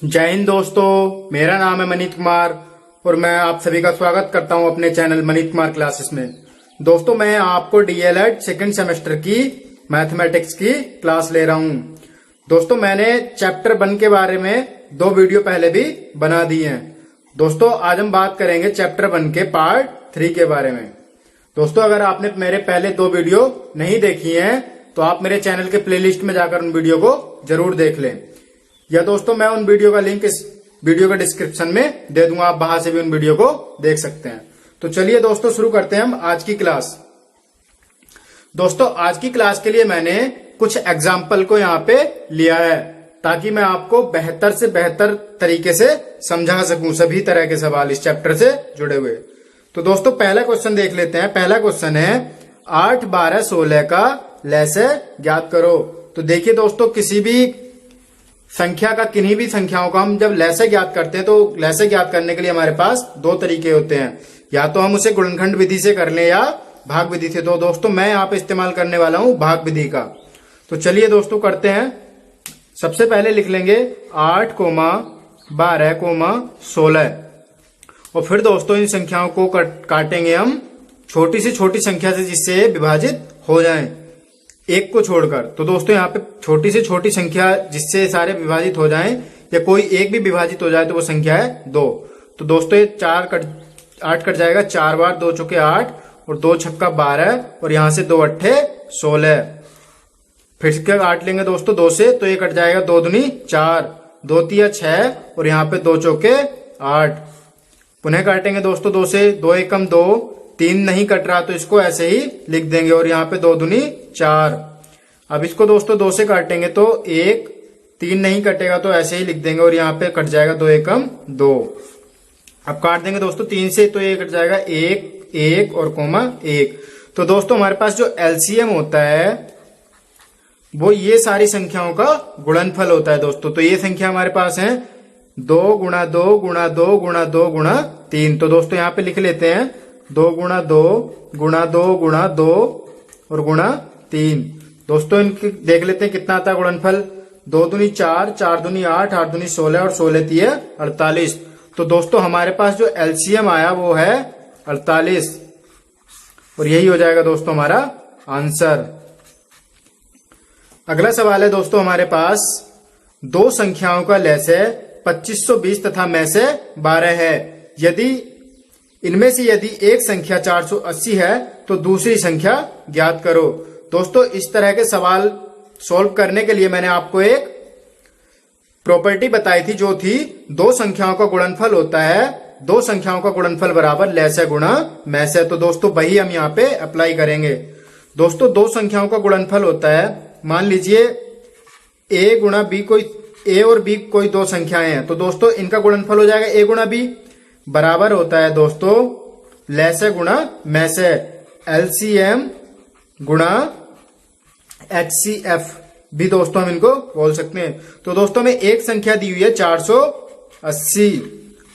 जय हिंद दोस्तों, मेरा नाम है मनीत कुमार और मैं आप सभी का स्वागत करता हूं अपने चैनल मनीत कुमार क्लासेस में। दोस्तों, मैं आपको डीएलएड सेकंड सेमेस्टर की मैथमेटिक्स की क्लास ले रहा हूं। दोस्तों, मैंने चैप्टर 1 के बारे में 2 वीडियो पहले भी बना दी हैं। दोस्तों, आज हम बात करेंगे चैप्टर 1 के पार्ट 3 के बारे में। दोस्तों, अगर आपने मेरे पहले 2 वीडियो नहीं देखी हैं तो आप मेरे चैनल के प्लेलिस्ट में जाकर उन वीडियो को जरूर देख लें, या दोस्तों मैं उन वीडियो का लिंक इस वीडियो के डिस्क्रिप्शन में दे दूंगा, आप वहां से भी उन वीडियो को देख सकते हैं। तो चलिए दोस्तों, शुरू करते हैं हम आज की क्लास। दोस्तों, आज की क्लास के लिए मैंने कुछ एग्जाम्पल को यहाँ पे लिया है ताकि मैं आपको बेहतर से बेहतर तरीके से समझा सकूं सभी तरह के सवाल इस चैप्टर से जुड़े हुए। तो दोस्तों, पहला क्वेश्चन देख लेते हैं। पहला क्वेश्चन है 8, 12, 16 का लैसे ज्ञात करो। तो देखिए दोस्तों, किसी भी संख्या का, किन्हीं भी संख्याओं का हम जब लैसे ज्ञात करते हैं तो लैसे ज्ञात करने के लिए हमारे पास 2 तरीके होते हैं, या तो हम उसे गुणनखंड विधि से कर लें या भाग विधि से। तो दोस्तों, मैं यहाँ पे इस्तेमाल करने वाला हूं भाग विधि का। तो चलिए दोस्तों करते हैं। सबसे पहले लिख लेंगे 8, 12, 16 और फिर दोस्तों इन संख्याओं को काटेंगे हम छोटी से छोटी संख्या से जिससे विभाजित हो जाएं, एक को छोड़कर। तो दोस्तों यहाँ पे छोटी से छोटी संख्या जिससे सारे विभाजित हो जाएं या कोई एक भी विभाजित हो जाए तो वो संख्या है 2। तो दोस्तों ये 8 कट जाएगा 4 बार, 2 चौके 8 और 2 छक्का 12 और यहाँ से 2 अट्ठे 16। फिर से काट लेंगे दोस्तों 2 से, तो ये कट जाएगा 2 दूनी 4, 2 तिया 6 और यहाँ पे 2 चौके 8। पुनः काटेंगे दोस्तों 2 से, 2 एकम 2, 3 नहीं कट रहा तो इसको ऐसे ही लिख देंगे और यहाँ पे 2 दूनी 4। अब इसको दोस्तों 2 से काटेंगे तो 1, 3 नहीं कटेगा तो ऐसे ही लिख देंगे और यहाँ पे कट जाएगा 2 एकम 2। अब काट देंगे दोस्तों 3 से, तो ये कट जाएगा 1, 1 और कोमा 1। तो दोस्तों हमारे पास जो एलसीएम होता है वो ये सारी संख्याओं का गुणनफल होता है दोस्तों। तो ये संख्या हमारे पास है 2 गुणा 2 गुणा 2 गुणा 2 गुणा 3। तो दोस्तों यहाँ पे लिख लेते हैं 2 गुणा 2 गुणा 2 गुणा 2 और गुणा 3। दोस्तों इनके देख लेते हैं कितना आता है गुणनफल। 2 दूनी 4, 4 दूनी 8, 8 दूनी 16 और 16 तिये 48। तो दोस्तों हमारे पास जो एलसीएम आया वो है 48 और यही हो जाएगा दोस्तों हमारा आंसर। अगला सवाल है दोस्तों हमारे पास 2 संख्याओं का लैसे 2520 तथा में से 12 है। यदि इनमें से यदि एक संख्या 480 है तो दूसरी संख्या ज्ञात करो। दोस्तों इस तरह के सवाल सॉल्व करने के लिए मैंने आपको एक प्रॉपर्टी बताई थी, जो थी 2 संख्याओं का गुणनफल होता है 2 संख्याओं का गुणनफल बराबर लैसे गुणा में से। तो दोस्तों वही हम यहाँ पे अप्लाई करेंगे। दोस्तों 2 संख्याओं का गुणनफल होता है, मान लीजिए a गुणा b, कोई a और b कोई 2 संख्याएं हैं, तो दोस्तों इनका गुणनफल हो जाएगा a गुणा b बराबर होता है दोस्तों लैसे गुणा में से, एलसीएम गुणा एचसीएफ भी दोस्तों हम इनको बोल सकते हैं। तो दोस्तों में एक संख्या दी हुई है 480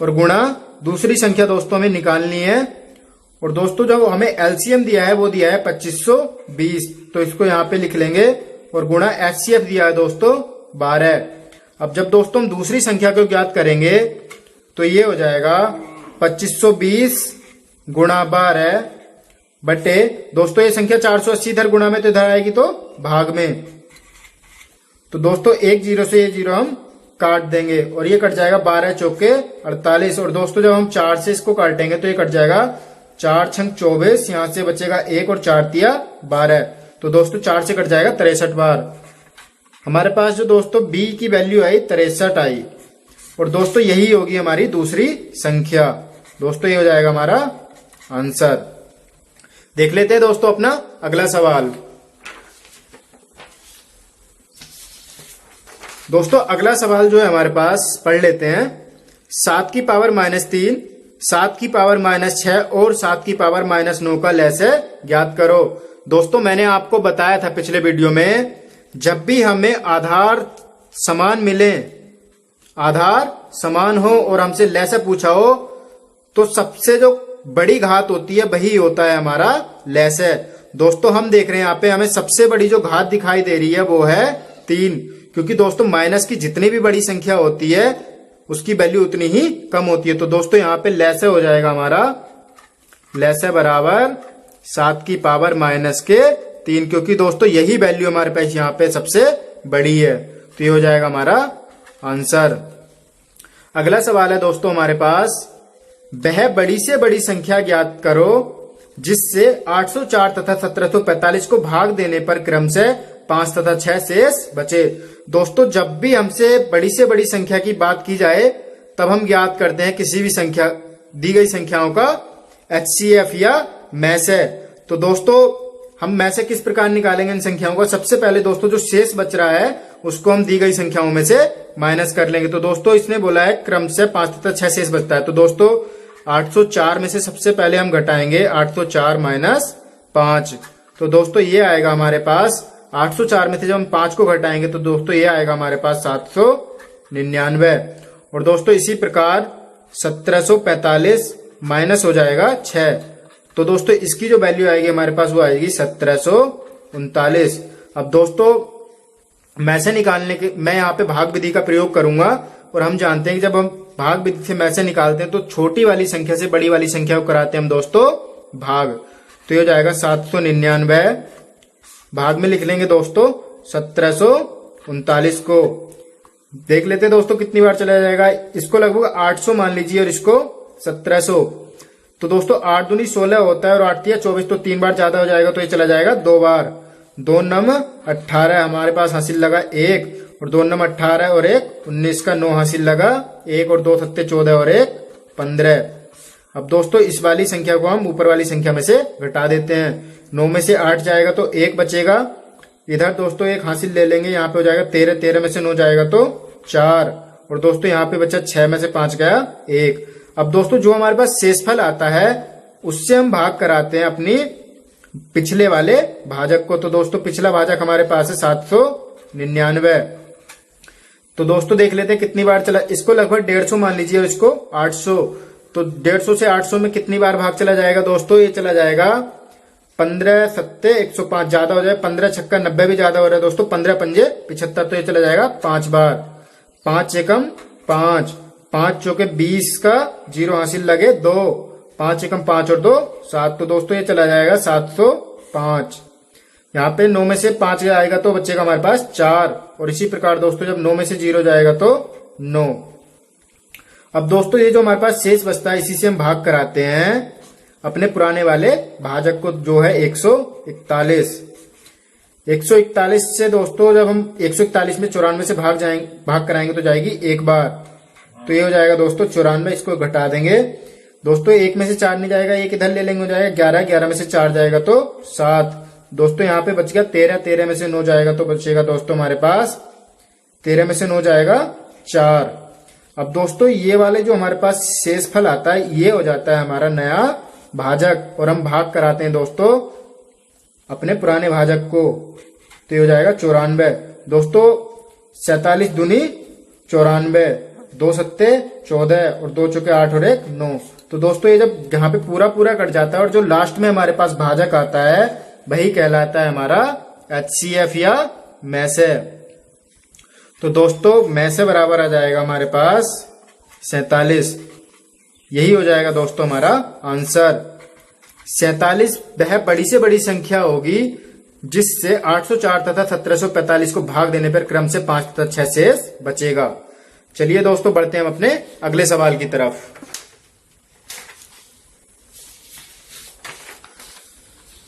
और गुणा दूसरी संख्या दोस्तों हमें निकालनी है, और दोस्तों जो हमें एलसीएम दिया है वो दिया है 2520, तो इसको यहाँ पे लिख लेंगे और गुणा एचसीएफ दिया है दोस्तों 12। अब जब दोस्तों हम दूसरी संख्या को ज्ञात करेंगे तो ये हो जाएगा 2520 गुणा 12 बटे दोस्तों ये संख्या 480 इधर गुणा में तो इधर आएगी तो भाग में। तो दोस्तों 1 0 से ये 0 हम काट देंगे और ये कट जाएगा 12 चौके 48। और दोस्तों जब हम 4 से इसको काटेंगे तो ये कट जाएगा 4 छंग 24, यहां से बचेगा 1 और 4 तिया 12। तो दोस्तों 4 से कट जाएगा 63 बार। हमारे पास जो दोस्तों b की वैल्यू आई 63 आई, और दोस्तों यही होगी हमारी दूसरी संख्या। दोस्तों ये हो जाएगा हमारा आंसर। देख लेते हैं दोस्तों अपना अगला सवाल। दोस्तों अगला सवाल जो है हमारे पास पढ़ लेते हैं। 7 की पावर -3, 7 की पावर -6 और 7 की पावर -9 का लैसे ज्ञात करो। दोस्तों मैंने आपको बताया था पिछले वीडियो में, जब भी हमें आधार समान मिले, आधार समान हो और हमसे लैसे पूछा हो, तो सबसे जो बड़ी घात होती है वही होता है हमारा लैसे। दोस्तों हम देख रहे हैं यहाँ पे हमें सबसे बड़ी जो घात दिखाई दे रही है वो है 3, क्योंकि दोस्तों माइनस की जितनी भी बड़ी संख्या होती है उसकी वैल्यू उतनी ही कम होती है। तो दोस्तों यहाँ पे लैसे हो जाएगा हमारा, लैसे बराबर 7 की पावर -3, क्योंकि दोस्तों यही वैल्यू हमारे पास यहाँ पे सबसे बड़ी है। तो ये हो जाएगा हमारा आंसर। अगला सवाल है दोस्तों हमारे पास, वह बड़ी से बड़ी संख्या ज्ञात करो जिससे 804 तथा 1745 को भाग देने पर क्रम से 5 तथा 6 शेष बचे। दोस्तों जब भी हमसे बड़ी से बड़ी संख्या की बात की जाए तब हम ज्ञात करते हैं किसी भी संख्या, दी गई संख्याओं का HCF या मैसे। तो दोस्तों हम मैसे किस प्रकार निकालेंगे इन संख्याओं का? सबसे पहले दोस्तों जो शेष बच रहा है उसको हम दी गई संख्याओं में से माइनस कर लेंगे। तो दोस्तों इसने बोला है क्रम से 5 तथा 6 शेष बचता है। तो दोस्तों 804 में से सबसे पहले हम घटाएंगे 804 माइनस 5। तो दोस्तों ये आएगा हमारे पास, 804 में से जब हम 5 को घटाएंगे तो दोस्तों ये आएगा हमारे पास 799। और दोस्तों इसी प्रकार 1745 माइनस हो जाएगा 6। तो दोस्तों इसकी जो वैल्यू आएगी हमारे पास वो आएगी 1739। अब दोस्तों मैसे निकालने के मैं यहाँ पे भाग विधि का प्रयोग करूंगा, और हम जानते हैं कि जब हम भाग विधि से मैसे निकालते हैं तो छोटी वाली संख्या से बड़ी वाली संख्या को कराते हैं हम दोस्तों भाग। तो ये हो जाएगा 799, भाग में लिख लेंगे दोस्तों 1739 को। देख लेते हैं दोस्तों कितनी बार चला जाएगा, इसको लगभग 800 मान लीजिए और इसको 1700। तो दोस्तों 8 दूनी 16 होता है और 8 तिया 24, तो 3 बार ज्यादा हो जाएगा, तो ये चला जाएगा 2 बार। 2 नम 18 हमारे पास हासिल लगा 1, और 2 नम 18 और 1 19 का 9 हासिल लगा 1, और 2 सत्ते 14 और 1 15। अब दोस्तों इस वाली संख्या को हम ऊपर वाली संख्या में से घटा देते हैं। 9 में से 8 जाएगा तो 1 बचेगा, इधर दोस्तों 1 हासिल ले लेंगे, यहाँ पे हो जाएगा 13, 13 में से 9 जाएगा तो 4, और दोस्तों यहाँ पे बचा 6 में से 5 गया 1। अब दोस्तों जो हमारे पास शेषफल आता है उससे हम भाग कराते हैं अपनी पिछले वाले भाजक को। तो दोस्तों पिछला भाजक हमारे पास है 799। तो दोस्तों देख लेते हैं कितनी बार चला, इसको लगभग 150 मान लीजिए और इसको 800। तो 150 से 800 में कितनी बार भाग चला जाएगा दोस्तों? ये चला जाएगा 15 सत्ते 105, ज्यादा हो जाए 15 छक्का 90 भी ज्यादा हो रहा है दोस्तों, 15 पंजे 75, तो ये चला जाएगा 5 बार। 5 एकम 5, 5 चौके 20 का 0 हासिल लगे 2, 5 एकम 5 और 2 7, तो दोस्तों ये चला जाएगा 705। यहाँ पे 9 में से 5 आएगा तो बचेगा हमारे पास 4, और इसी प्रकार दोस्तों जब 9 में से 0 जाएगा तो 9। अब दोस्तों ये जो हमारे पास शेष बचता है इसी से हम भाग कराते हैं अपने पुराने वाले भाजक को, जो है 141। 141 से दोस्तों जब हम 141 में 94 से भाग कराएंगे तो जाएगी 1 बार, तो ये हो जाएगा दोस्तों 94। इसको घटा देंगे दोस्तों, 1 में से 4 नहीं जाएगा, 1 इधर ले लेंगे, हो जाएगा 11, 11 में से 4 जाएगा तो 7। दोस्तों यहाँ पे बच गया 13, 13 में से 9 जाएगा तो बचेगा दोस्तों हमारे पास 13 में से 9 जाएगा 4। अब दोस्तों ये वाले जो हमारे पास शेषफल आता है ये हो जाता है हमारा नया भाजक, और हम भाग कराते हैं दोस्तों अपने पुराने भाजक को, तो ये हो जाएगा 94। दोस्तों 47 दूनी 94, 2 सत्ते 14 और 2 चौके 8 और 1 9। तो दोस्तों ये जब यहाँ पे पूरा पूरा कट जाता है और जो लास्ट में हमारे पास भाजक आता है वही कहलाता है हमारा HCF या मैसे। तो दोस्तों मैसे बराबर आ जाएगा हमारे पास 47, यही हो जाएगा दोस्तों हमारा आंसर। 47 वह बड़ी से बड़ी संख्या होगी जिससे 804 तथा 1745 को भाग देने पर क्रम से 5 तथा 6 शेष बचेगा। चलिए दोस्तों बढ़ते हैं हम अपने अगले सवाल की तरफ।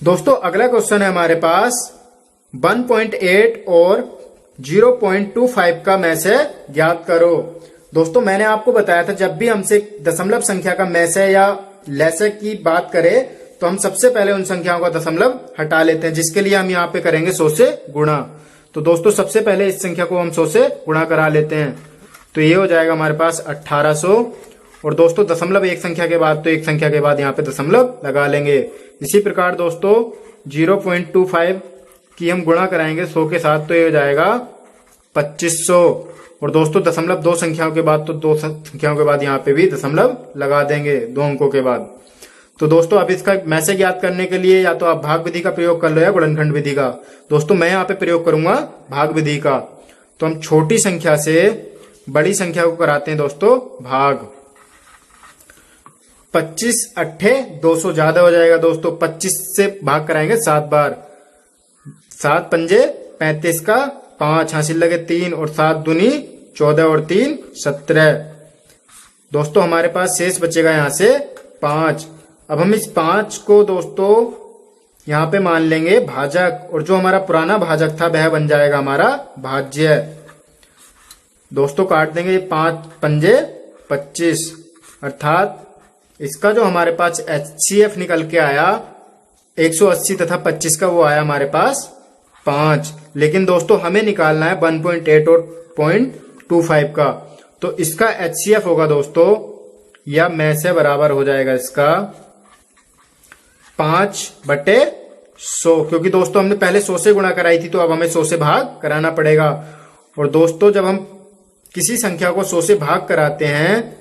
दोस्तों अगला क्वेश्चन है हमारे पास 1.8 और 0.25 का मैसे ज्ञात करो। दोस्तों मैंने आपको बताया था जब भी हमसे दशमलव संख्या का मैसे या लैसे की बात करें तो हम सबसे पहले उन संख्याओं का दशमलव हटा लेते हैं, जिसके लिए हम यहाँ पे करेंगे 100 से गुणा। तो दोस्तों सबसे पहले इस संख्या को हम 100 से गुणा करा लेते हैं, तो ये हो जाएगा हमारे पास 1800। और दोस्तों दशमलव एक संख्या के बाद तो एक संख्या के बाद यहाँ पे दशमलव लगा लेंगे। इसी प्रकार दोस्तों 0.25 की हम गुणा कराएंगे 100 के साथ, तो ये हो जाएगा 2500। और दोस्तों दशमलव दो संख्याओं के बाद तो दो संख्याओं के बाद यहाँ पे भी दशमलव लगा देंगे 2 अंकों के बाद। तो दोस्तों अब इसका मैसे ज्ञात करने के लिए या तो आप भाग विधि का प्रयोग कर लो या गुणनखंड विधि का। दोस्तों मैं यहाँ पे प्रयोग करूंगा भाग विधि का। तो हम छोटी संख्या से बड़ी संख्या को कराते हैं दोस्तों भाग। 25 अट्ठे 200 ज्यादा हो जाएगा दोस्तों। 25 से भाग कराएंगे 7 बार। 7 पंजे 35 का 5 हासिल लगे 3 और 7 दूनी 14 और 3 17। दोस्तों हमारे पास शेष बचेगा यहाँ से 5। अब हम इस 5 को दोस्तों यहाँ पे मान लेंगे भाजक, और जो हमारा पुराना भाजक था वह बन जाएगा हमारा भाज्य। दोस्तों काट देंगे 5 पंजे 25, अर्थात इसका जो हमारे पास HCF निकल के आया 180 तथा 25 का वो आया हमारे पास 5। लेकिन दोस्तों हमें निकालना है 1.8 और 0.25 का, तो इसका HCF होगा दोस्तों, या में से बराबर हो जाएगा इसका 5/100, क्योंकि दोस्तों हमने पहले 100 से गुणा कराई थी, तो अब हमें 100 से भाग कराना पड़ेगा। और दोस्तों जब हम किसी संख्या को 100 से भाग कराते हैं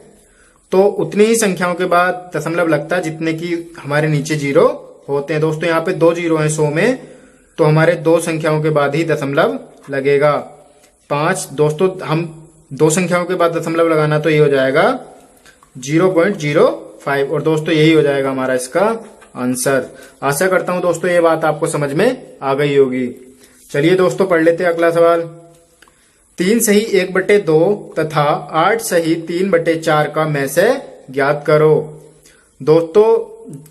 तो उतनी ही संख्याओं के बाद दशमलव लगता है जितने की हमारे नीचे जीरो होते हैं। दोस्तों यहाँ पे 2 जीरो हैं 100 में, तो हमारे 2 संख्याओं के बाद ही दशमलव लगेगा। 5 दोस्तों हम 2 संख्याओं के बाद दशमलव लगाना, तो ये हो जाएगा 0.05, और दोस्तों यही हो जाएगा हमारा इसका आंसर। आशा करता हूं दोस्तों ये बात आपको समझ में आ गई होगी। चलिए दोस्तों पढ़ लेते हैं अगला सवाल। 3 सही 1/2 तथा 8 सही 3/4 का में से ज्ञात करो। दोस्तों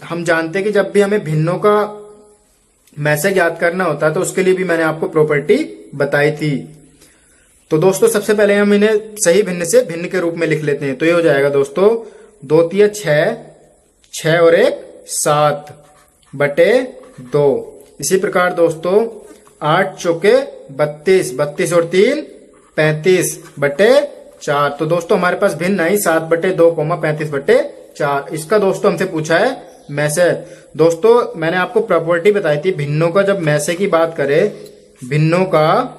हम जानते हैं कि जब भी हमें भिन्नों का में से ज्ञात करना होता है तो उसके लिए भी मैंने आपको प्रॉपर्टी बताई थी। तो दोस्तों सबसे पहले हम इन्हें सही भिन्न से भिन्न के रूप में लिख लेते हैं। तो ये हो जाएगा दोस्तों 2 तिया 6 और 1 7/2। इसी प्रकार दोस्तों 8 चौके 32 और 3 35/4। तो दोस्तों हमारे पास भिन्न आई 7/2, 35/4। इसका दोस्तों हमसे पूछा है में से। दोस्तों मैंने आपको प्रॉपर्टी बताई थी, भिन्नों का जब में से की बात करें, भिन्नों का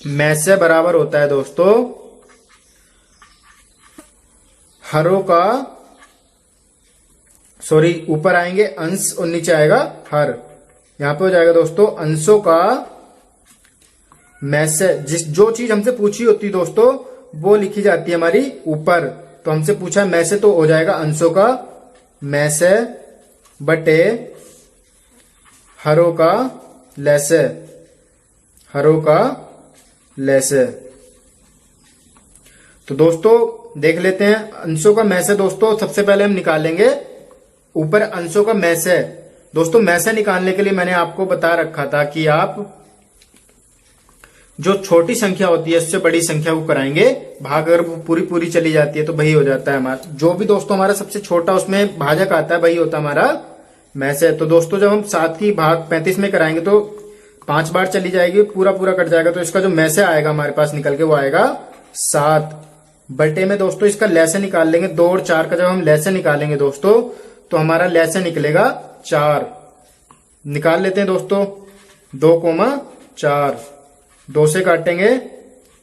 में से बराबर होता है दोस्तों हरों का, सॉरी ऊपर आएंगे अंश और नीचे आएगा हर। यहां पे हो जाएगा दोस्तों अंशों का में से। जो चीज हमसे पूछी होती है दोस्तों वो लिखी जाती है हमारी ऊपर। तो हमसे पूछा में से, तो हो जाएगा अंशों का में से बटे हरों का लैसे, हरों का लैसे। तो दोस्तों देख लेते हैं अंशों का में से। दोस्तों सबसे पहले हम निकालेंगे ऊपर अंशों का में से। दोस्तों में से निकालने के लिए मैंने आपको बता रखा था कि आप जो छोटी संख्या होती है उससे बड़ी संख्या को कराएंगे भाग। अगर वो पूरी चली जाती है तो वही हो जाता है हमारा, जो भी दोस्तों हमारा सबसे छोटा उसमें भाजक आता है वही होता है हमारा में से। तो दोस्तों जब हम 7 की भाग 35 में कराएंगे तो 5 बार चली जाएगी, पूरा कट जाएगा। तो इसका जो में से आएगा हमारे पास निकल के वो आएगा 7 बटे में दोस्तों इसका लैसे निकाल लेंगे। 2 और 4 का जब हम लैसे निकालेंगे दोस्तों तो हमारा लैसे निकलेगा 4। निकाल लेते हैं दोस्तों 2,4। 2 से काटेंगे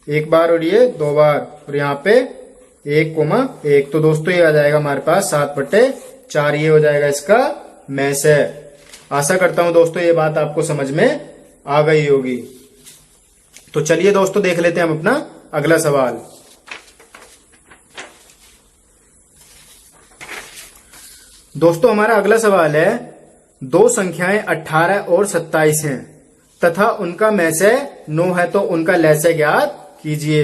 1 बार और ये 2 बार, और यहाँ पे 1,1। तो दोस्तों ये आ जाएगा हमारे पास 7/4। ये हो जाएगा इसका में से। आशा करता हूं दोस्तों ये बात आपको समझ में आ गई होगी। तो चलिए दोस्तों देख लेते हैं हम अपना अगला सवाल। दोस्तों हमारा अगला सवाल है 2 संख्याएं 18 और 27 हैं तथा उनका में से 9 है, तो उनका लैसे ज्ञात कीजिए।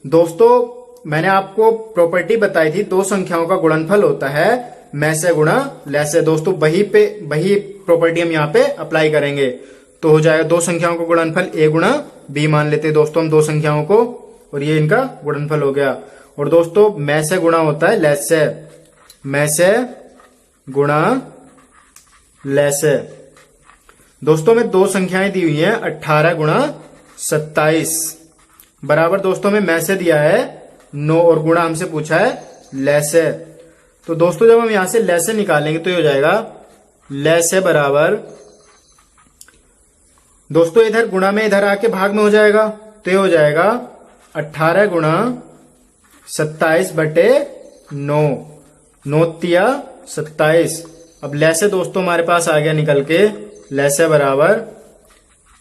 दोस्तों मैंने आपको प्रॉपर्टी बताई थी 2 संख्याओं का गुणनफल होता है में से गुणा लैसे। दोस्तों वही प्रॉपर्टी हम यहाँ पे अप्लाई करेंगे। तो हो जाएगा 2 संख्याओं का गुणनफल a गुणा b मान लेते हैं दोस्तों हम 2 संख्याओं को, और ये इनका गुणनफल हो गया। और दोस्तों में से गुणा होता है लैसे, में से गुणा लैसे। दोस्तों में 2 संख्याएं दी हुई हैं 18 गुणा 27 बराबर दोस्तों में से दिया है 9 और गुणा हमसे पूछा है लैसे। तो दोस्तों जब हम यहां से लैसे निकालेंगे तो ये हो जाएगा लैसे बराबर, दोस्तों इधर गुणा में इधर आके भाग में हो जाएगा। तो ये हो जाएगा 18 गुणा 27/9, 9 तिया 27। अब लैसे दोस्तों हमारे पास आ गया निकल के, लैसे बराबर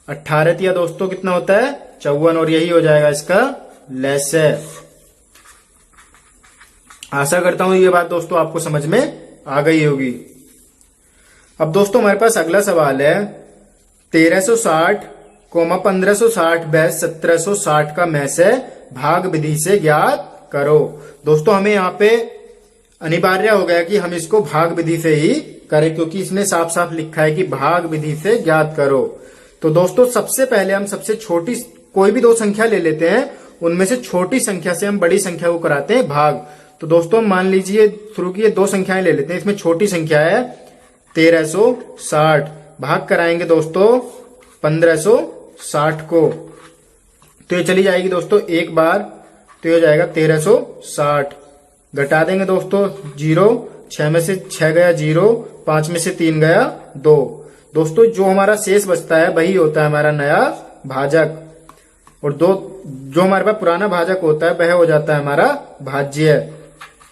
18 तिया दोस्तों कितना होता है 54, और यही हो जाएगा इसका लैसे। आशा करता हूं ये बात दोस्तों आपको समझ में आ गई होगी। अब दोस्तों हमारे पास अगला सवाल है 1360 1560 व 1760 का में से भाग विधि से ज्ञात करो। दोस्तों हमें यहाँ पे अनिवार्य हो गया कि हम इसको भाग विधि से ही करें, क्योंकि इसने साफ साफ लिखा है कि भाग विधि से ज्ञात करो। तो दोस्तों सबसे पहले हम सबसे छोटी कोई भी दो संख्या ले लेते हैं, उनमें से छोटी संख्या से हम बड़ी संख्या को कराते हैं भाग। तो दोस्तों मान लीजिए शुरू की दो संख्याएं ले लेते हैं। इसमें छोटी संख्या है 1360, भाग कराएंगे दोस्तों 1560 को, तो ये चली जाएगी दोस्तों एक बार, तो ये हो जाएगा 1360। घटा देंगे दोस्तों 0, 6 में से 6 गया 0, 5 में से 3 गया 2। दोस्तों जो हमारा शेष बचता है वही होता है हमारा नया भाजक, और दो जो हमारे पास पुराना भाजक होता है वह हो जाता है हमारा भाज्य।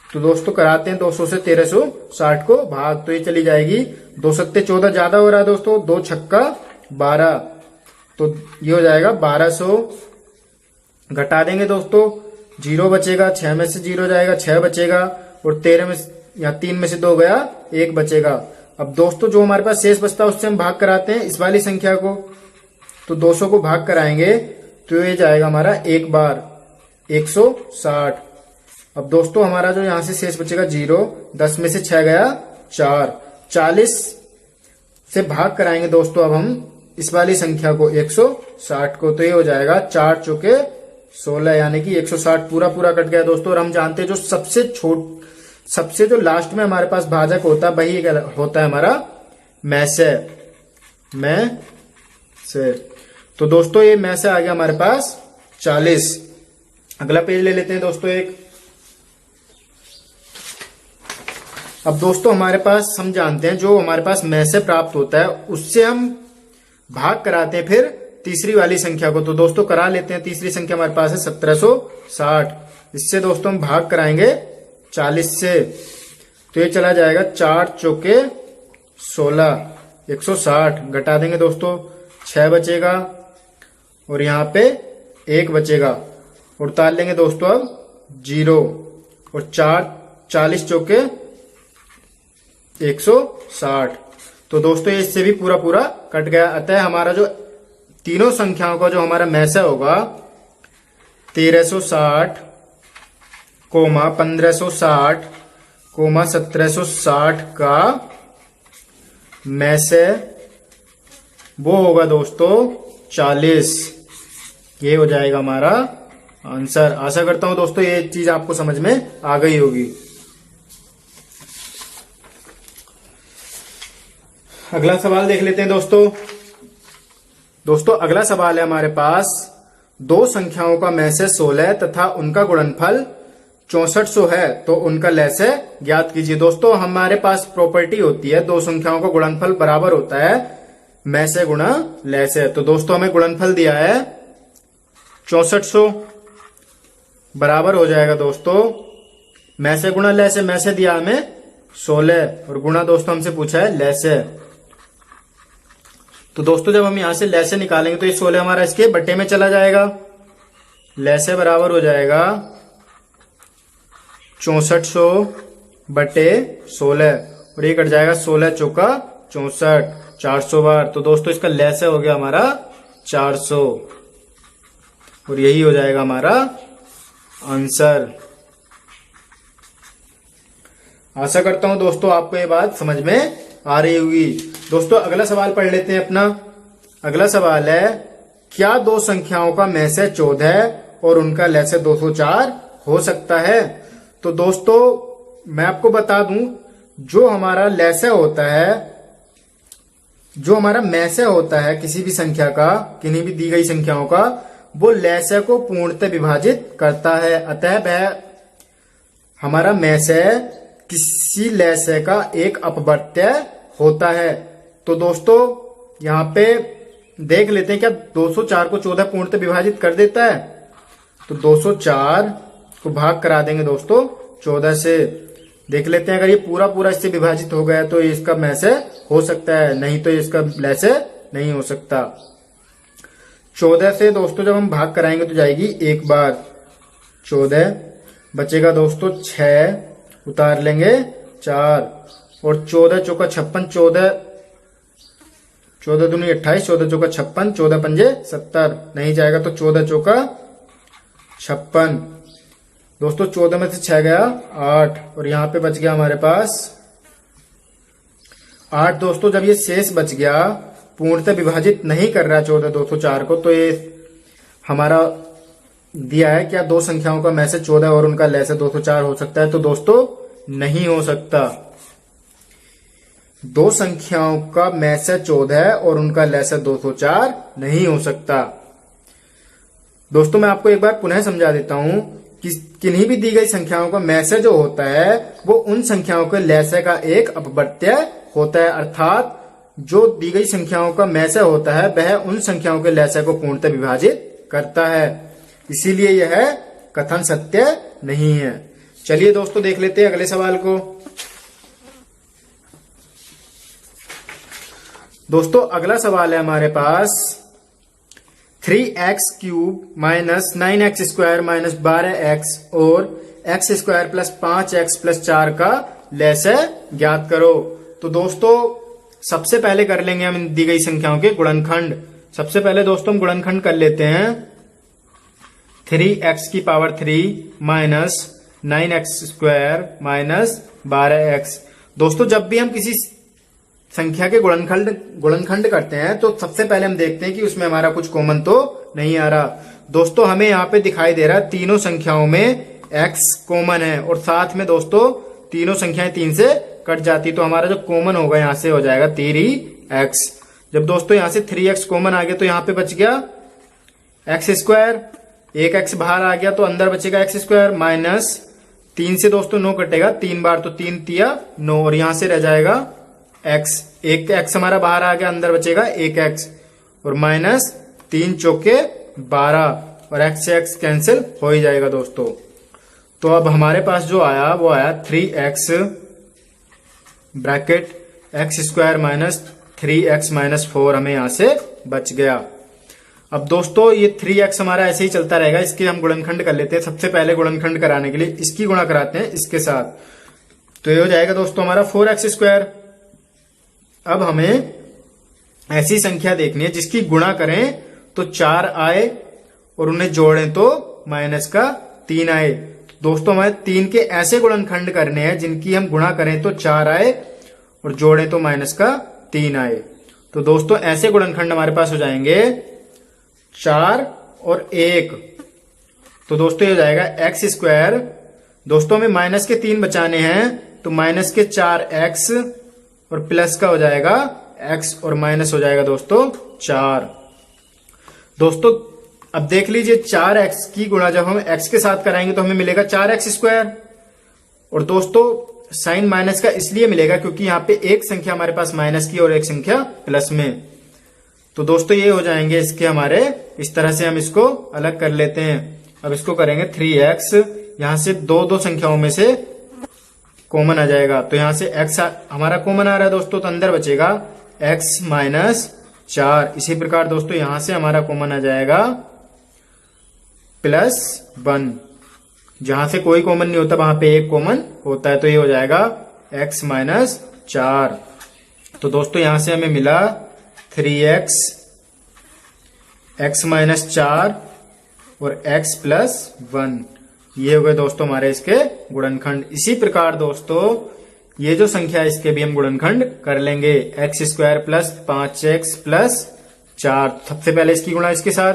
तो दोस्तों कराते हैं 200 से 1360 को भाग, तो ये चली जाएगी 2 सत्ते 14 ज्यादा हो रहा है दोस्तों, 2 छक्का 12, तो ये हो जाएगा 1200। घटा देंगे दोस्तों 0 बचेगा, 6 में से 0 जाएगा 6 बचेगा, और 13 में या 3 में से 2 गया 1 बचेगा। अब दोस्तों जो हमारे पास शेष बचता है उससे हम भाग कराते हैं इस वाली संख्या को, तो 200 को भाग कराएंगे तो ये जाएगा हमारा एक बार 160। अब दोस्तों हमारा जो यहां से शेष बचेगा 0, 10 में से 6 गया 4, 40 से भाग कराएंगे दोस्तों अब हम इस वाली संख्या को 160 को, तो ये हो जाएगा 4 चौके 16, यानी कि 160 पूरा पूरा कट गया दोस्तों। और हम जानते हैं जो सबसे जो लास्ट में हमारे पास भाजक होता है वही होता है हमारा में से। तो दोस्तों ये में से आ गया हमारे पास 40। अगला पेज ले लेते हैं दोस्तों एक। अब दोस्तों हमारे पास हम जानते हैं जो हमारे पास में से प्राप्त होता है उससे हम भाग कराते हैं फिर तीसरी वाली संख्या को। तो दोस्तों करा लेते हैं, तीसरी संख्या हमारे पास है 1760, इससे दोस्तों हम भाग कराएंगे 40 से, तो ये चला जाएगा 4 चौके 16, 160। घटा देंगे दोस्तों 6 बचेगा, और यहाँ पे 1 बचेगा, उड़ताल लेंगे दोस्तों अब 0, और 40 चौके 160। तो दोस्तों इससे भी पूरा पूरा कट गया। अतः हमारा जो तीनों संख्याओं का जो हमारा में से होगा 1360, 1560, 1760 का में से वो होगा दोस्तों 40। ये हो जाएगा हमारा आंसर। आशा करता हूं दोस्तों ये चीज आपको समझ में आ गई होगी। अगला सवाल देख लेते हैं दोस्तों अगला सवाल है हमारे पास दो संख्याओं का में से 16 तथा उनका गुणनफल 6400 है, तो उनका लैसे ज्ञात कीजिए। दोस्तों हमारे पास प्रॉपर्टी होती है दो संख्याओं का गुणनफल बराबर होता है में से गुणा लैसे। तो दोस्तों हमें गुणनफल दिया है 6400, बराबर हो जाएगा दोस्तों में से गुणा लैसे। में से दिया हमें 16 और गुणा दोस्तों हमसे पूछा है लैसे। तो दोस्तों जब हम यहां से लैसे निकालेंगे तो ये 16 हमारा इसके बट्टे में चला जाएगा, लैसे बराबर हो जाएगा 6400 बटे 16, और ये कट जाएगा 16 चौका 64, 400 बार। तो दोस्तों इसका लैसे हो गया हमारा 400, और यही हो जाएगा हमारा आंसर। आशा करता हूं दोस्तों आपको ये बात समझ में आ रही होगी। दोस्तों अगला सवाल पढ़ लेते हैं अपना। अगला सवाल है क्या दो संख्याओं का में से 14 और उनका लैसे 204 हो सकता है। तो दोस्तों मैं आपको बता दूं जो हमारा लैसे होता है, जो हमारा में से होता है किसी भी संख्या का, किन्हीं भी दी गई संख्याओं का, वो लैसे को पूर्णतः विभाजित करता है। अतः वह हमारा में से किसी लैसे का एक अपवर्त्य होता है। तो दोस्तों यहाँ पे देख लेते हैं क्या 204 को 14 पूर्णतः विभाजित कर देता है। तो 204 को भाग करा देंगे दोस्तों 14 से। देख लेते हैं अगर ये पूरा पूरा इससे विभाजित हो गया तो इसका में से हो सकता है, नहीं तो इसका लैसे नहीं हो सकता। 14 से दोस्तों जब हम भाग कराएंगे तो जाएगी एक बार, 14 बचेगा दोस्तों 6 उतार लेंगे 4 और 14 चौका 56 14 दूनी 28 14 चौका 56 14 पंजे 70 नहीं जाएगा तो 14 चौका 56 दोस्तों 14 में से 6 गया 8 और यहाँ पे बच गया हमारे पास 8 दोस्तों। जब ये शेष बच गया पूर्णतः विभाजित नहीं कर रहा 14 204 को, तो ये हमारा दिया है क्या दो संख्याओं का मैसेज 14 और उनका लैसे 204 हो सकता है, तो दोस्तों नहीं हो सकता। दो संख्याओं का मैसेज 14 है और उनका लैसे 204 नहीं हो सकता। दोस्तों मैं आपको एक बार पुनः समझा देता हूं कि किन्हीं भी दी गई संख्याओं का मैसेज जो होता है वो उन संख्याओं के लैसे का एक अपवर्त्य होता है, अर्थात जो दी गई संख्याओं का मैसेज होता है वह उन संख्याओं के लैसे को पूर्णतः विभाजित करता है, इसीलिए यह कथन सत्य नहीं है। चलिए दोस्तों देख लेते हैं अगले सवाल को। दोस्तों अगला सवाल है हमारे पास 3x cube minus 9x square minus 12x और x square plus 5x plus 4 का लैसे ज्ञात करो। तो दोस्तों सबसे पहले कर लेंगे हम दी गई संख्याओं के गुणनखंड। सबसे पहले दोस्तों हम गुणनखंड कर लेते हैं 3x की power 3 minus 9x square minus 12x। दोस्तों जब भी हम किसी संख्या के गुणनखंड करते हैं तो सबसे पहले हम देखते हैं कि उसमें हमारा कुछ कॉमन तो नहीं आ रहा। दोस्तों हमें यहाँ पे दिखाई दे रहा है तीनों संख्याओं में x कॉमन है और साथ में दोस्तों तीनों संख्याएं 3 से कट जाती, तो हमारा जो कॉमन होगा यहाँ से हो जाएगा 3x। जब दोस्तों यहाँ से 3x कॉमन आ गया तो यहाँ पे बच गया x स्क्वायर, एक x बाहर आ गया तो अंदर बचेगा x स्क्वायर माइनस 3 से दोस्तों 9 कटेगा 3 बार, तो 3 तिया 9 और यहां से रह जाएगा x। एक x हमारा बाहर आ गया, अंदर बचेगा एक x और माइनस 3 चौके 12 और x से x कैंसिल हो ही जाएगा दोस्तों। तो अब हमारे पास जो आया वो आया 3x bracket x square minus 3x minus 4 हमें यहां से बच गया। अब दोस्तों ये 3x हमारा ऐसे ही चलता रहेगा, इसके हम गुणनखंड कर लेते हैं। सबसे पहले गुणनखंड कराने के लिए इसकी गुणा कराते हैं इसके साथ, तो ये हो जाएगा दोस्तों हमारा 4x स्क्वायर। अब हमें ऐसी संख्या देखनी है जिसकी गुणा करें तो 4 आए और उन्हें जोड़ें तो माइनस का 3 आए। दोस्तों हमें 3 के ऐसे गुणनखंड करने हैं जिनकी हम गुणा करें तो 4 आए और जोड़ें तो माइनस का 3 आए। तो दोस्तों ऐसे गुणनखंड हमारे पास हो जाएंगे 4 और 1। तो दोस्तों ये हो जाएगा x स्क्वायर। दोस्तों हमें माइनस के 3 बचाने हैं तो माइनस के 4x और प्लस का हो जाएगा x और माइनस हो जाएगा दोस्तों 4। दोस्तों अब देख लीजिए 4x की गुणा जब हम x के साथ कराएंगे तो हमें मिलेगा 4x स्क्वायर। और दोस्तों साइन माइनस का इसलिए मिलेगा क्योंकि यहाँ पे एक संख्या हमारे पास माइनस की और एक संख्या प्लस में। तो दोस्तों ये हो जाएंगे इसके हमारे, इस तरह से हम इसको अलग कर लेते हैं। अब इसको करेंगे 3x, यहां से दो संख्याओं में से कॉमन आ जाएगा तो यहां से x हमारा कॉमन आ रहा है दोस्तों, तो अंदर बचेगा x माइनस 4। इसी प्रकार दोस्तों यहां से हमारा कॉमन आ जाएगा +1। जहां से कोई कॉमन नहीं होता वहां पे एक कॉमन होता है, तो ये हो जाएगा x माइनस 4। तो दोस्तों यहां से हमें मिला 3x x माइनस 4 और x प्लस 1। ये हो गए दोस्तों हमारे इसके गुणनखंड। इसी प्रकार दोस्तों ये जो संख्या है इसके भी हम गुणनखंड कर लेंगे। x square plus 5x plus 4, सबसे पहले इसकी गुणा इसके साथ,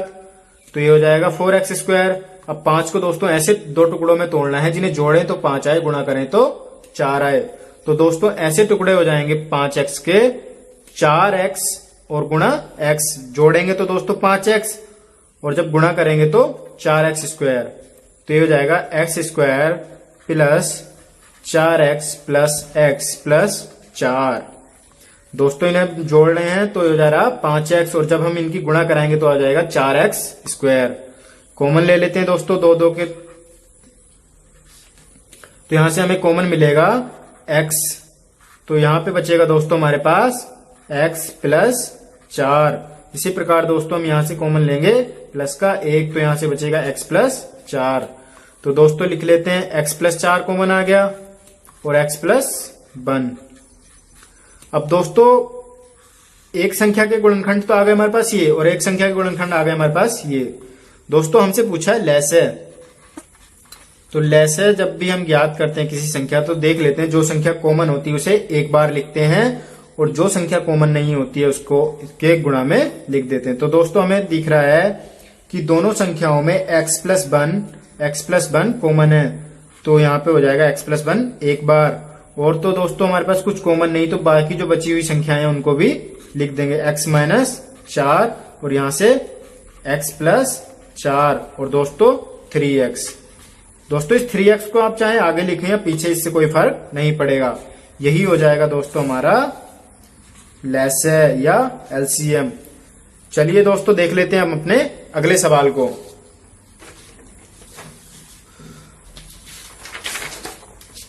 तो ये हो जाएगा 4x स्क्वायर। अब 5 को दोस्तों ऐसे दो टुकड़ों में तोड़ना है जिन्हें जोड़ें तो 5 आए, गुणा करें तो 4 आए। तो दोस्तों ऐसे टुकड़े हो जाएंगे 5x के, 4x और गुणा x, जोड़ेंगे तो दोस्तों 5x और जब गुणा करेंगे तो 4x स्क्वायर। तो ये हो जाएगा x square plus 4x plus x plus 4। दोस्तों इन्हें जोड़ रहे हैं तो हो जा रहा 5x और जब हम इनकी गुणा कराएंगे तो आ जाएगा 4x स्क्वायर। कॉमन ले लेते हैं दोस्तों दो के, तो यहां से हमें कॉमन मिलेगा x, तो यहां पे बचेगा दोस्तों हमारे पास x प्लस 4। इसी प्रकार दोस्तों हम यहां से कॉमन लेंगे प्लस का 1, तो यहां से बचेगा x प्लस 4। तो दोस्तों लिख लेते हैं x+4 कॉमन आ गया और x+1। अब दोस्तों एक संख्या के गुणनखंड तो आ गए हमारे पास ये, और एक संख्या के गुणनखंड आ गए हमारे पास ये। दोस्तों हमसे पूछा है लैसे, तो लैसे जब भी हम ज्ञात करते हैं किसी संख्या तो देख लेते हैं जो संख्या कॉमन होती है उसे एक बार लिखते हैं और जो संख्या कॉमन नहीं होती है उसको इसके गुणा में लिख देते हैं। तो दोस्तों हमें दिख रहा है कि दोनों संख्याओं में x+1 कॉमन है, तो यहाँ पे हो जाएगा x+1 एक बार। और तो दोस्तों हमारे पास कुछ कॉमन नहीं, तो बाकी जो बची हुई संख्याएं उनको भी लिख देंगे x-4 और यहां से x+4 और दोस्तों 3x। दोस्तों इस 3x को आप चाहे आगे लिखें या पीछे, इससे कोई फर्क नहीं पड़ेगा। यही हो जाएगा दोस्तों हमारा लैसे या एलसीएम। चलिए दोस्तों देख लेते हैं हम अपने अगले सवाल को।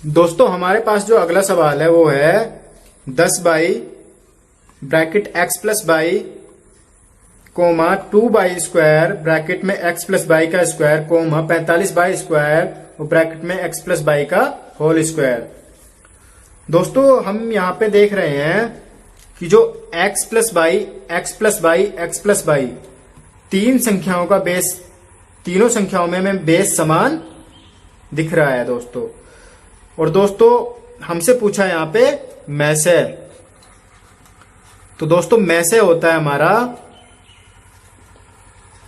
दोस्तों हमारे पास जो अगला सवाल है वो है 10 by bracket x+y comma 2y square bracket में x+y का स्क्वायर कोमा 45y स्क्वायर और ब्रैकेट में x+y का होल स्क्वायर। दोस्तों हम यहाँ पे देख रहे हैं कि जो x+y तीन संख्याओं का बेस, तीनों संख्याओं में हमें बेस समान दिख रहा है दोस्तों। और दोस्तों हमसे पूछा है यहाँ पे में से, तो दोस्तों में से होता है हमारा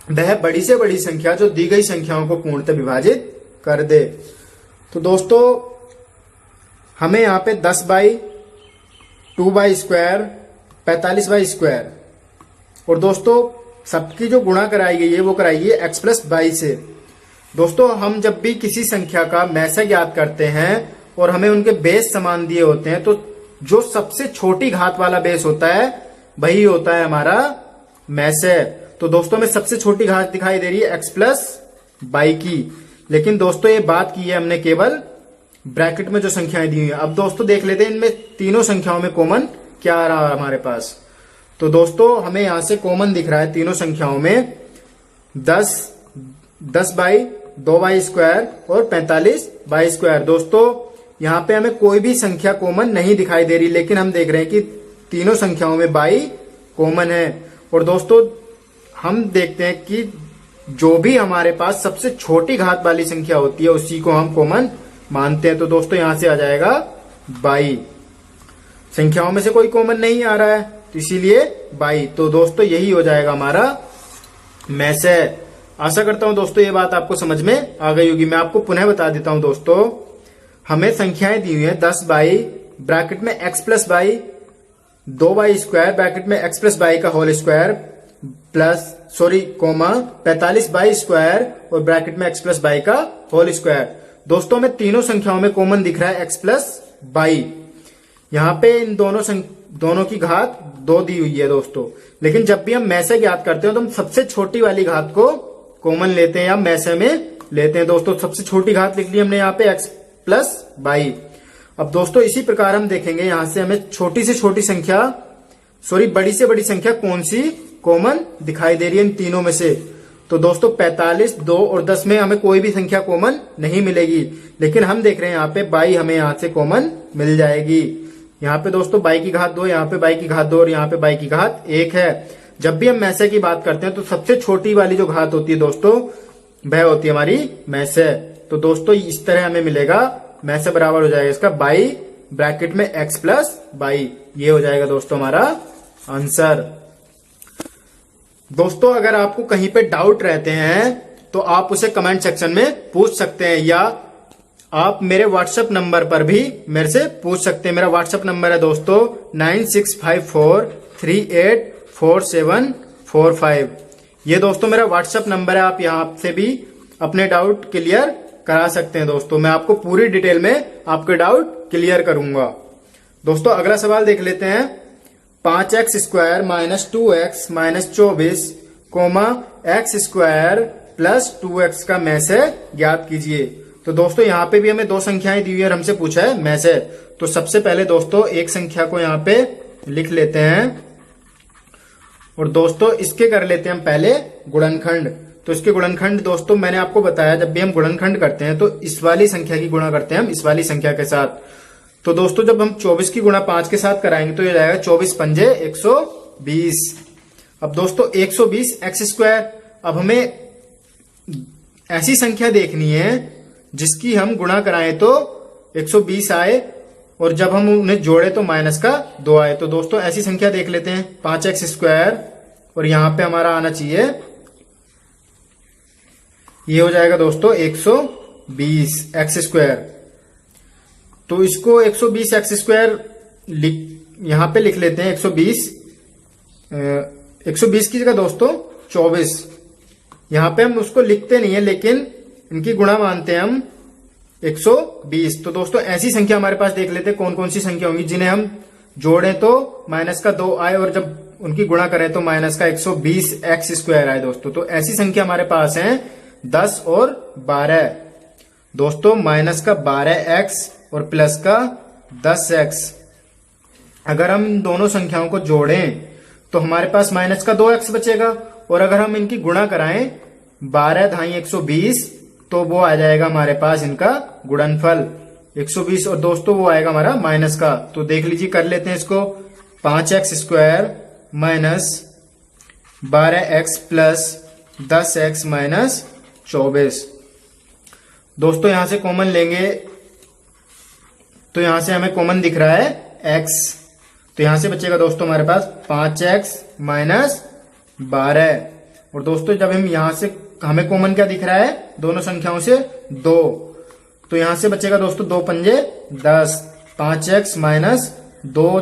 वह बड़ी से बड़ी संख्या जो दी गई संख्याओं को पूर्णतः विभाजित कर दे। तो दोस्तों हमें यहाँ पे 10 by 2y square 45y square और दोस्तों सबकी जो गुणा कराई गई है वो कराई है x+y से। दोस्तों हम जब भी किसी संख्या का में से ज्ञात करते हैं और हमें उनके बेस समान दिए होते हैं तो जो सबसे छोटी घात वाला बेस होता है वही होता है हमारा में से। तो दोस्तों में सबसे छोटी घात दिखाई दे रही है x+y की, लेकिन दोस्तों ये बात की है हमने केवल ब्रैकेट में जो संख्याएं दी हुई हैं। अब दोस्तों देख लेते हैं इनमें तीनों संख्याओं में कॉमन क्या आ रहा है हमारे पास। तो दोस्तों हमें यहां से कॉमन दिख रहा है तीनों संख्याओं में 10 बाई 2y स्क्वायर और 45y स्क्वायर। दोस्तों यहाँ पे हमें कोई भी संख्या कॉमन नहीं दिखाई दे रही, लेकिन हम देख रहे हैं कि तीनों संख्याओं में बाई कॉमन है। और दोस्तों हम देखते हैं कि जो भी हमारे पास सबसे छोटी घात वाली संख्या होती है उसी को हम कॉमन मानते हैं। तो दोस्तों यहां से आ जाएगा 22। संख्याओं में से कोई कॉमन नहीं आ रहा है तो इसीलिए 22। तो दोस्तों यही हो जाएगा हमारा में से। आशा करता हूं दोस्तों ये बात आपको समझ में आ गई होगी। मैं आपको पुनः बता देता हूं दोस्तों, हमें संख्याएं दी हुई है 10 बाई ब्रैकेट में x+y 2y स्क्वायर ब्रैकेट में x+y का whole square comma 45y square और ब्रैकेट में x+y का होल स्क्वायर। दोस्तों में तीनों संख्याओं में कॉमन दिख रहा है x+y। यहाँ पे इन दोनों की घात 2 दी हुई है दोस्तों, लेकिन जब भी हम में से ज्ञात करते हैं तो हम सबसे छोटी वाली घात को कॉमन लेते हैं या में से में लेते हैं। दोस्तों सबसे छोटी घात लिख ली हमने यहाँ पे x+y। अब दोस्तों इसी प्रकार हम देखेंगे यहां से हमें छोटी से छोटी संख्या बड़ी से बड़ी संख्या कौन सी कॉमन दिखाई दे रही है इन तीनों में से। तो दोस्तों 45, 2 और 10 में हमें कोई भी संख्या कॉमन नहीं मिलेगी, लेकिन हम देख रहे हैं यहाँ पे 22 हमें यहाँ से कॉमन मिल जाएगी। यहाँ पे दोस्तों 22 की घात 2, यहाँ पे 22 की घात 2 और यहाँ पे 22 की घात 1 है। जब भी हम में से की बात करते हैं तो सबसे छोटी वाली जो घात होती है दोस्तों वह होती है हमारी में से। तो दोस्तों इस तरह हमें मिलेगा में से बराबर हो जाएगा इसका 22 ब्रैकेट में x+y। ये हो जाएगा दोस्तों हमारा आंसर। दोस्तों अगर आपको कहीं पे डाउट रहते हैं तो आप उसे कमेंट सेक्शन में पूछ सकते हैं या आप मेरे व्हाट्सएप नंबर पर भी मेरे से पूछ सकते हैं। मेरा व्हाट्सएप नंबर है दोस्तों 9654384745। ये दोस्तों मेरा व्हाट्सएप नंबर है, आप यहाँ से भी अपने डाउट क्लियर करा सकते हैं। दोस्तों मैं आपको पूरी डिटेल में आपके डाउट क्लियर करूंगा। दोस्तों अगला सवाल देख लेते हैं। 5x square minus 2x minus 24 comma x square plus 2x का में से ज्ञात कीजिए। तो दोस्तों यहाँ पे भी हमें दो संख्याएं दी हुई है और हमसे पूछा है में से। तो सबसे पहले दोस्तों एक संख्या को यहाँ पे लिख लेते हैं और दोस्तों इसके कर लेते हैं हम पहले गुणनखंड। तो इसके गुणनखंड दोस्तों मैंने आपको बताया, जब भी हम गुणनखंड करते हैं तो इस वाली संख्या की गुणा करते हैं हम इस वाली संख्या के साथ। तो दोस्तों जब हम 24 की गुणा 5 के साथ कराएंगे तो ये जाएगा 24 पंजे 120। अब दोस्तों 120 एक्स स्क्वायर, अब हमें ऐसी संख्या देखनी है जिसकी हम गुणा कराएं तो 120 आए और जब हम उन्हें जोड़े तो माइनस का 2 आए। तो दोस्तों ऐसी संख्या देख लेते हैं 5x स्क्वायर और यहां पे हमारा आना चाहिए, ये हो जाएगा दोस्तों 120 एक्स स्क्वायर। तो इसको 120 एक्स स्क्वायर यहां पे लिख लेते हैं 120 की जगह दोस्तों 24। यहां पे हम उसको लिखते नहीं है लेकिन इनकी गुणा मानते हैं हम 120। तो दोस्तों ऐसी संख्या हमारे पास देख लेते हैं कौन कौन सी संख्या होंगी जिन्हें हम जोड़ें तो माइनस का 2 आए और जब उनकी गुणा करें तो माइनस का 120 एक्स स्क्वायर आए दोस्तों। तो ऐसी संख्या हमारे पास है 10 और 12। दोस्तों माइनस का 12x और प्लस का 10x, अगर हम इन दोनों संख्याओं को जोड़ें तो हमारे पास माइनस का 2x बचेगा और अगर हम इनकी गुणा कराएं 12 धाई 120 तो वो आ जाएगा हमारे पास इनका गुणनफल 120 और दोस्तों वो आएगा हमारा माइनस का। तो देख लीजिए कर लेते हैं इसको, 5x square minus 12x plus 10x minus 24। दोस्तों यहां से कॉमन लेंगे तो यहां से हमें कॉमन दिख रहा है x, तो यहां से बचेगा दोस्तों हमारे पास 5x माइनस 12। और दोस्तों जब हम यहां से हमें कॉमन क्या दिख रहा है दोनों संख्याओं से 2, तो यहां से बचेगा दोस्तों 2 पंजे 10, 5x माइनस 2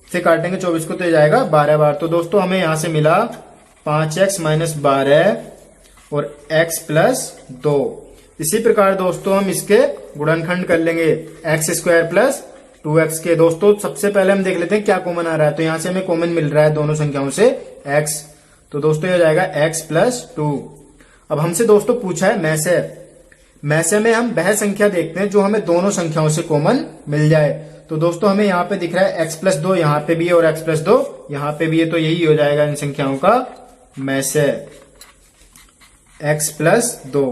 से काटेंगे 24 को तो ये जाएगा 12 बार। तो दोस्तों हमें यहां से मिला 5x माइनस 12 और x प्लस 2। इसी प्रकार दोस्तों हम इसके गुणनखंड कर लेंगे एक्स स्क्वायर प्लस 2x के। दोस्तों सबसे पहले हम देख लेते हैं क्या कॉमन आ रहा है, तो यहां से हमें कॉमन मिल रहा है दोनों संख्याओं से x, तो दोस्तों ये हो जाएगा x प्लस 2। अब हमसे दोस्तों पूछा है मैसे में हम वह संख्या देखते हैं जो हमें दोनों संख्याओं से कॉमन मिल जाए। तो दोस्तों हमें यहाँ पे दिख रहा है x प्लस 2 यहाँ पे भी है और x प्लस 2 यहाँ पे भी है, तो यही हो जाएगा इन संख्याओं का मैसे x प्लस 2।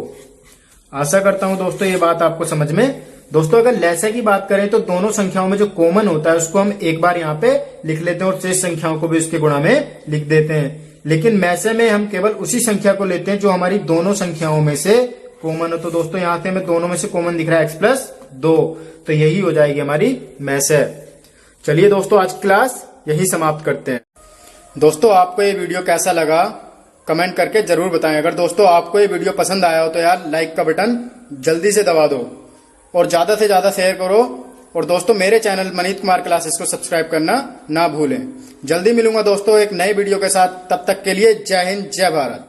आशा करता हूं दोस्तों ये बात आपको समझ में। दोस्तों अगर लैसे की बात करें तो दोनों संख्याओं में जो कॉमन होता है उसको हम एक बार यहाँ पे लिख लेते हैं और शेष संख्याओं को भी उसके गुणा में लिख देते हैं, लेकिन मैसे में हम केवल उसी संख्या को लेते हैं जो हमारी दोनों संख्याओं में से कॉमन हो। तो दोस्तों यहाँ से हमें दोनों में से कॉमन दिख रहा है x प्लस 2, तो यही हो जाएगी हमारी मैसे। चलिए दोस्तों आज क्लास यही समाप्त करते हैं। दोस्तों आपको ये वीडियो कैसा लगा कमेंट करके जरूर बताएं। अगर दोस्तों आपको ये वीडियो पसंद आया हो तो यार लाइक का बटन जल्दी से दबा दो और ज्यादा से ज्यादा शेयर करो। और दोस्तों मेरे चैनल मनीत कुमार क्लासेस को सब्सक्राइब करना ना भूलें। जल्दी मिलूंगा दोस्तों एक नए वीडियो के साथ, तब तक के लिए जय हिंद जय भारत।